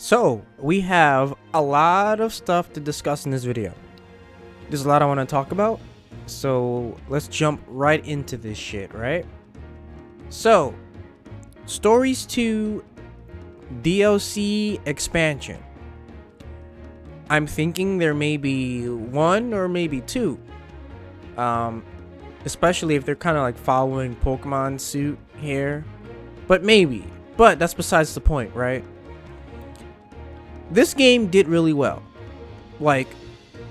So, we have a lot of stuff to discuss in this video. There's a lot I want to talk about. So, let's jump right into this shit, right? So, Stories 2 DLC expansion. I'm thinking there may be one or maybe two. Especially if they're kind of like following Pokemon suit here. But maybe. But that's besides the point, right? This game did really well. Like,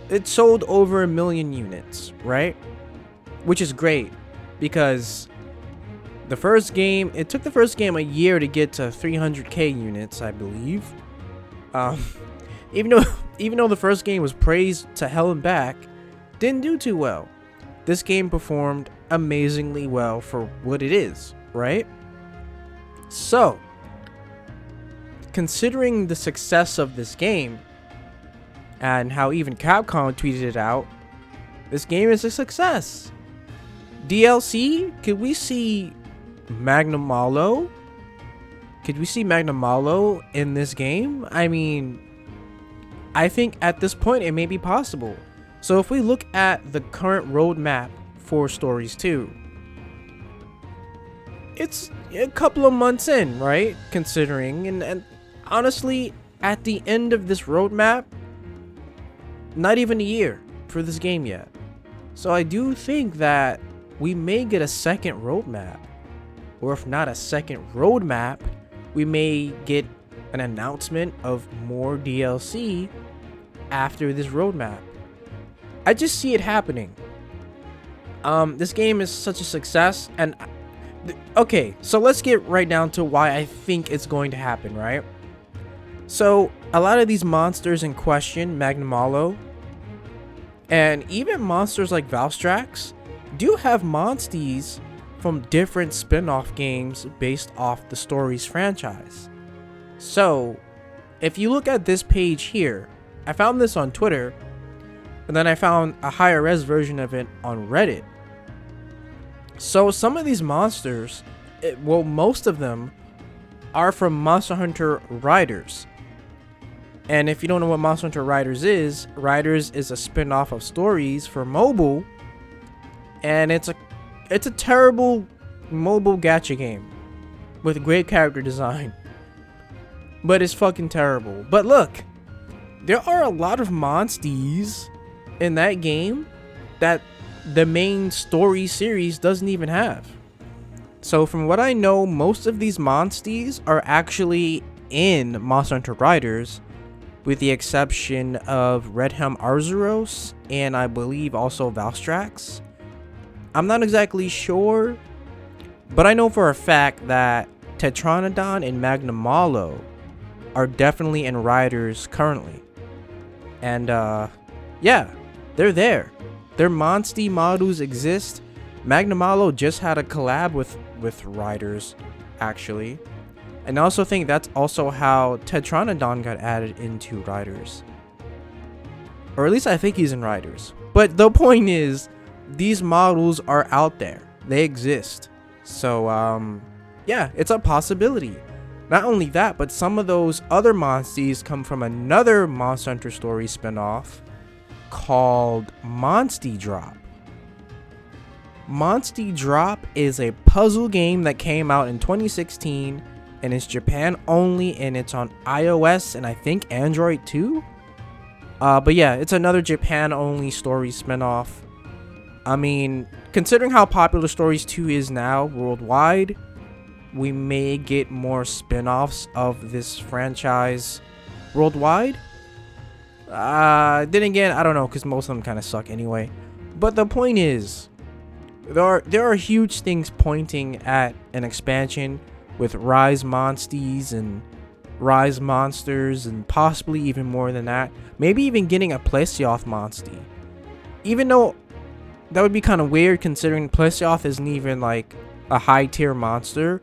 it sold over 1 million units, right? Which is great because it took the first game a year to get to 300k units, I believe. Even though the first game was praised to hell and back, didn't do too well. This game performed amazingly well for what it is, right? So, considering the success of this game and how even Capcom tweeted it out, this game is a success. DLC? Could we see Magnum Malo? Could we see Magnum Malo in this game? I mean, I think at this point it may be possible. So if we look at the current roadmap for Stories 2, it's a couple of months in, right? Considering, and honestly, at the end of this roadmap, not even a year for this game yet. So I do think that we may get a second roadmap. Or if not a second roadmap, we may get an announcement of more DLC after this roadmap. I just see it happening. This game is such a success, and okay, so let's get right down to why I think it's going to happen, right? So, a lot of these monsters in question, Magnum Malo, and even monsters like Valstrax, do have monsties from different spin-off games based off the Stories franchise. So, if you look at this page here, I found this on Twitter, and then I found a higher res version of it on Reddit. So some of these monsters, most of them are from Monster Hunter Riders. And if you don't know what Monster Hunter Riders is a spin-off of Stories for mobile, and it's a terrible mobile gacha game with great character design, but it's fucking terrible. But look, there are a lot of monsties in that game that the main story series doesn't even have. So from what I know, most of these monsties are actually in Monster Hunter Riders, with the exception of Redhelm Arzuros and I believe also Valstrax. I'm not exactly sure, but I know for a fact that Tetranodon and Magnum Malo are definitely in Riders currently. And yeah, they're there. Their monstie models exist. Magnum Malo just had a collab with Riders, actually. And I also think that's also how Tetranodon got added into Riders. Or at least I think he's in Riders. But the point is, these models are out there. They exist. So, yeah, it's a possibility. Not only that, but some of those other monsties come from another Monster Hunter Story spinoff called Monstie Drop. Monstie Drop is a puzzle game that came out in 2016 and it's Japan only, and it's on iOS and I think Android too. But yeah, it's another Japan only story spinoff. I mean, considering how popular Stories 2 is now worldwide, we may get more spin-offs of this franchise worldwide. Then again, I don't know, because most of them kind of suck anyway. But the point is, there are huge things pointing at an expansion with Rise Monsties and Rise Monsters and possibly even more than that. Maybe even getting a Plesioth Monstie. Even though that would be kind of weird considering Plesioth isn't even like a high tier monster.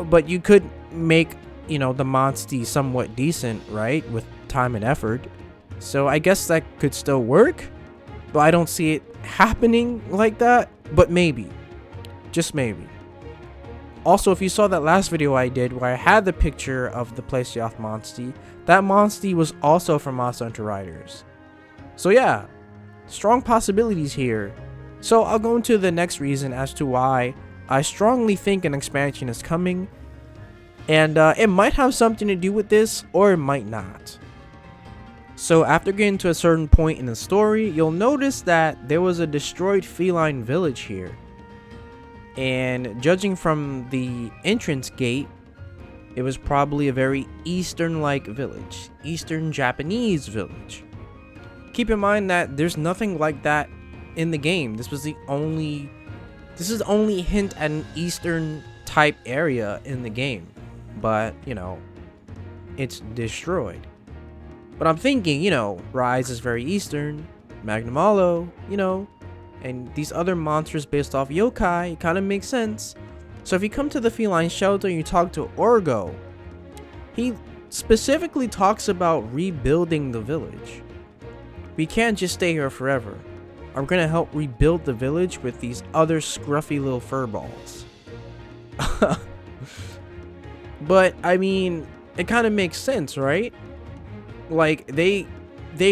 But you could make, the Monstie somewhat decent, right? With time and effort. So I guess that could still work. But I don't see it happening like that. But maybe. Just maybe. Also, if you saw that last video I did where I had the picture of the Placeoff Monstie, that Monstie was also from Monster Hunter Riders. So yeah, strong possibilities here. So I'll go into the next reason as to why I strongly think an expansion is coming. And it might have something to do with this, or it might not. So after getting to a certain point in the story, you'll notice that there was a destroyed feline village here. And judging from the entrance gate, it was probably a very Eastern-like village. Eastern Japanese village. Keep in mind that there's nothing like that in the game. This is the only hint at an Eastern type area in the game. But, you know, it's destroyed. But I'm thinking, you know, Rise is very Eastern, Magnum Hollow, you know, and these other monsters based off yokai, it kind of makes sense. So if you come to the feline shelter and you talk to Orgo, he specifically talks about rebuilding the village. We can't just stay here forever. I'm gonna help rebuild the village with these other scruffy little furballs. But I mean, it kind of makes sense, right? Like they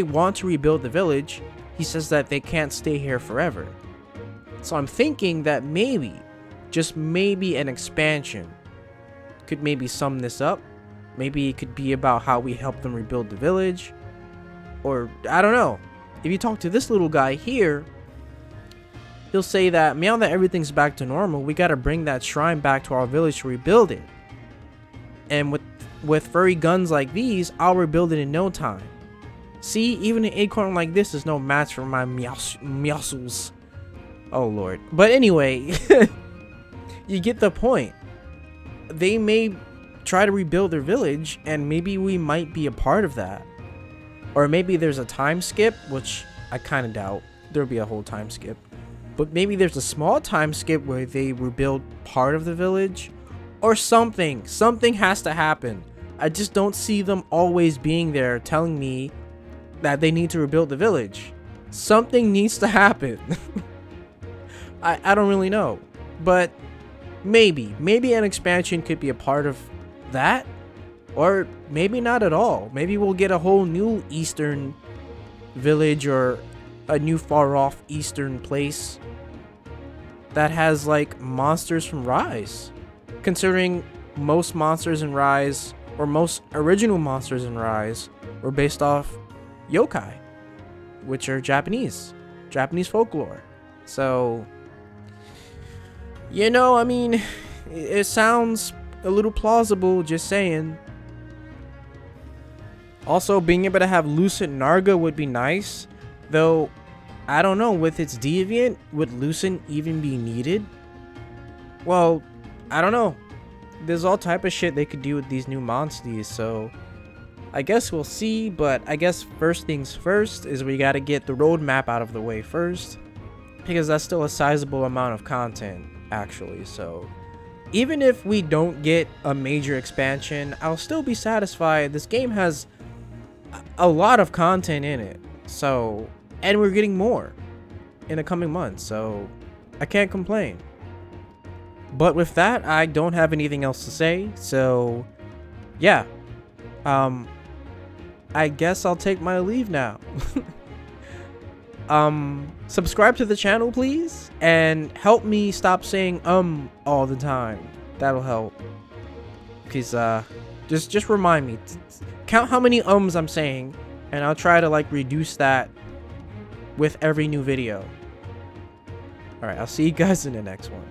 want to rebuild the village. He says that they can't stay here forever. So I'm thinking that maybe, just maybe, an expansion could maybe sum this up. Maybe it could be about how we help them rebuild the village. Or, I don't know. If you talk to this little guy here, he'll say that now that everything's back to normal, we gotta bring that shrine back to our village to rebuild it. And with furry guns like these, I'll rebuild it in no time. See, even an acorn like this is no match for my Meowscles. Oh lord. But anyway, you get the point. They may try to rebuild their village, and maybe we might be a part of that. Or maybe there's a time skip, which I kind of doubt there'll be a whole time skip. But maybe there's a small time skip where they rebuild part of the village. Or something. Something has to happen. I just don't see them always being there telling me that they need to rebuild the village. Something needs to happen. I don't really know. But maybe an expansion could be a part of that. Or maybe not at all. Maybe we'll get a whole new Eastern village or a new far off Eastern place that has like monsters from Rise. Considering most monsters in Rise, or most original monsters in Rise, were based off yokai, which are Japanese folklore. So, you know, I mean, it sounds a little plausible, just saying. Also, being able to have Lucent Narga would be nice, though I don't know, with its deviant, would Lucent even be needed? Well, I don't know. There's all type of shit they could do with these new monsties, so I guess we'll see. But I guess first things first is we gotta get the roadmap out of the way first, because that's still a sizable amount of content, actually. So even if we don't get a major expansion, I'll still be satisfied. This game has a lot of content in it, so, and we're getting more in the coming months, so I can't complain. But with that, I don't have anything else to say, so yeah, I guess I'll take my leave now. Subscribe to the channel, please, and help me stop saying all the time. That'll help. Because just remind me, count how many I'm saying, and I'll try to like reduce that with every new video. Alright, I'll see you guys in the next one.